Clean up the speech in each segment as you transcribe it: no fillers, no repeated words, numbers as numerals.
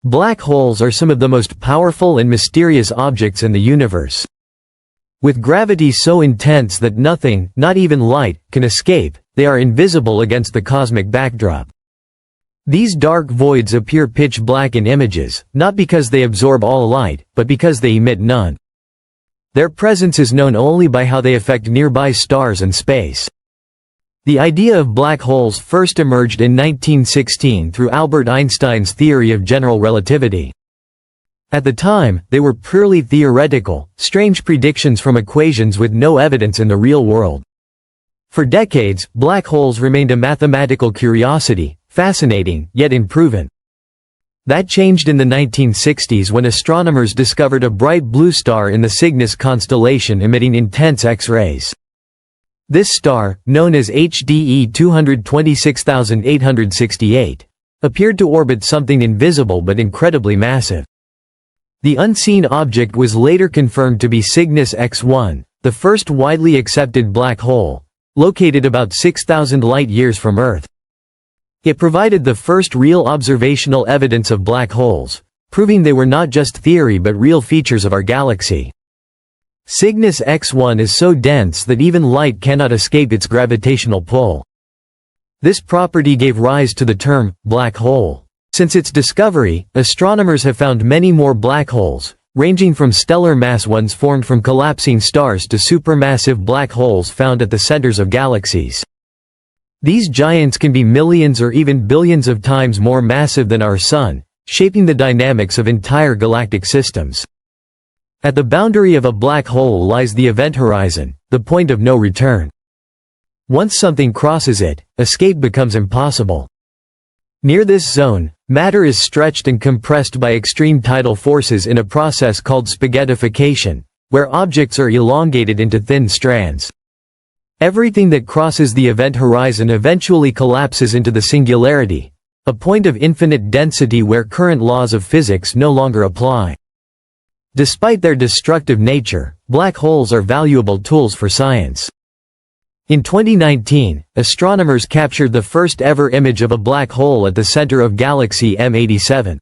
Black holes are some of the most powerful and mysterious objects in the universe. With gravity so intense that nothing, not even light, can escape, they are invisible against the cosmic backdrop. These dark voids appear pitch black in images, not because they absorb all light, but because they emit none. Their presence is known only by how they affect nearby stars and space. The idea of black holes first emerged in 1916 through Albert Einstein's theory of general relativity. At the time, they were purely theoretical, strange predictions from equations with no evidence in the real world. For decades, black holes remained a mathematical curiosity, fascinating, yet unproven. That changed in the 1960s when astronomers discovered a bright blue star in the Cygnus constellation emitting intense X-rays. This star, known as HDE 226868, appeared to orbit something invisible but incredibly massive. The unseen object was later confirmed to be Signis X1, the first widely accepted black hole, located about 6,000 light-years from Earth. It provided the first real observational evidence of black holes, proving they were not just theory but real features of our galaxy. Signis X1 is so dense that even light cannot escape its gravitational pull. This property gave rise to the term, black hole. Since its discovery, astronomers have found many more black holes, ranging from stellar mass ones formed from collapsing stars to supermassive black holes found at the centers of galaxies. These giants can be millions or even billions of times more massive than our Sun, shaping the dynamics of entire galactic systems. At the boundary of a black hole lies the event horizon, the point of no return. Once something crosses it, escape becomes impossible. Near this zone, matter is stretched and compressed by extreme tidal forces in a process called spaghettification, where objects are elongated into thin strands. Everything that crosses the event horizon eventually collapses into the singularity, a point of infinite density where current laws of physics no longer apply. Despite their destructive nature, black holes are valuable tools for science. In 2019, astronomers captured the first ever image of a black hole at the center of galaxy M87.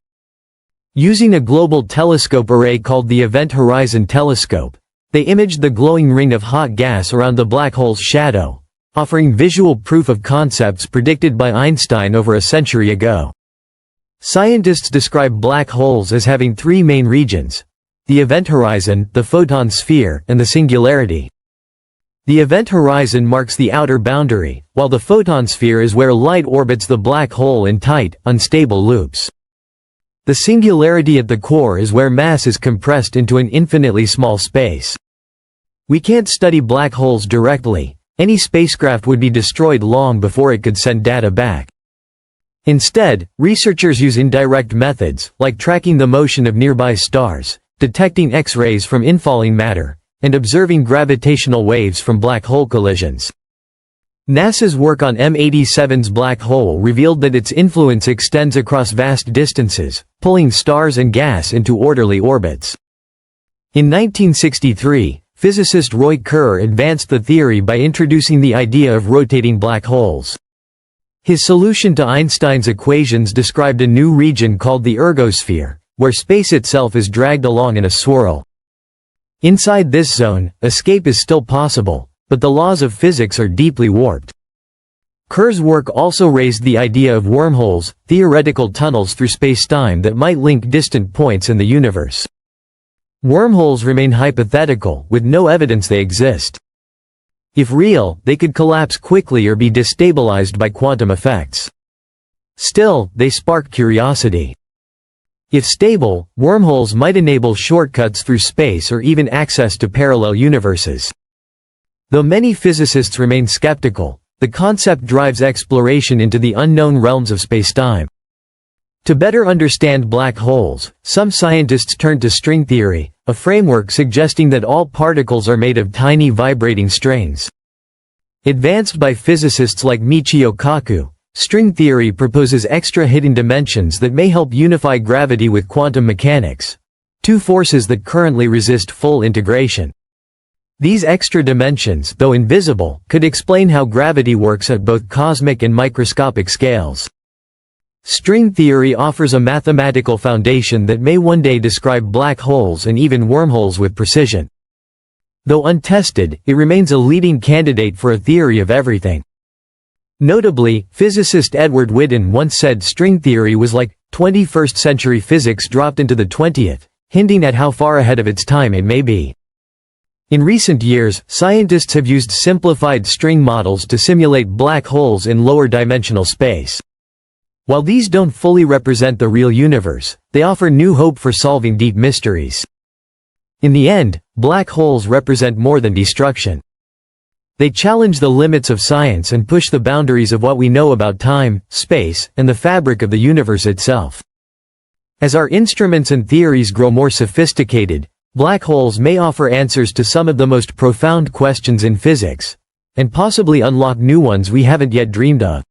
Using a global telescope array called the Event Horizon Telescope, they imaged the glowing ring of hot gas around the black hole's shadow, offering visual proof of concepts predicted by Einstein over a century ago. Scientists describe black holes as having three main regions: the event horizon, the photon sphere, and the singularity. The event horizon marks the outer boundary, while the photon sphere is where light orbits the black hole in tight, unstable loops. The singularity at the core is where mass is compressed into an infinitely small space. We can't study black holes directly. Any spacecraft would be destroyed long before it could send data back. Instead, researchers use indirect methods, like tracking the motion of nearby stars, detecting X-rays from infalling matter, and observing gravitational waves from black hole collisions. NASA's work on M87's black hole revealed that its influence extends across vast distances, pulling stars and gas into orderly orbits. In 1963, physicist Roy Kerr advanced the theory by introducing the idea of rotating black holes. His solution to Einstein's equations described a new region called the ergosphere, where space itself is dragged along in a swirl. Inside this zone, escape is still possible, but the laws of physics are deeply warped. Kerr's work also raised the idea of wormholes, theoretical tunnels through spacetime that might link distant points in the universe. Wormholes remain hypothetical, with no evidence they exist. If real, they could collapse quickly or be destabilized by quantum effects. Still, they spark curiosity. If stable, wormholes might enable shortcuts through space or even access to parallel universes. Though many physicists remain skeptical, the concept drives exploration into the unknown realms of spacetime. To better understand black holes, some scientists turn to string theory, a framework suggesting that all particles are made of tiny vibrating strings. Advanced by physicists like Michio Kaku, string theory proposes extra hidden dimensions that may help unify gravity with quantum mechanics, two forces that currently resist full integration. These extra dimensions, though invisible, could explain how gravity works at both cosmic and microscopic scales. String theory offers a mathematical foundation that may one day describe black holes and even wormholes with precision. Though untested, it remains a leading candidate for a theory of everything. Notably, physicist Edward Witten once said string theory was like 21st century physics dropped into the 20th, hinting at how far ahead of its time it may be. In recent years, scientists have used simplified string models to simulate black holes in lower dimensional space. While these don't fully represent the real universe, they offer new hope for solving deep mysteries. In the end, black holes represent more than destruction. They challenge the limits of science and push the boundaries of what we know about time, space, and the fabric of the universe itself. As our instruments and theories grow more sophisticated, black holes may offer answers to some of the most profound questions in physics, and possibly unlock new ones we haven't yet dreamed of.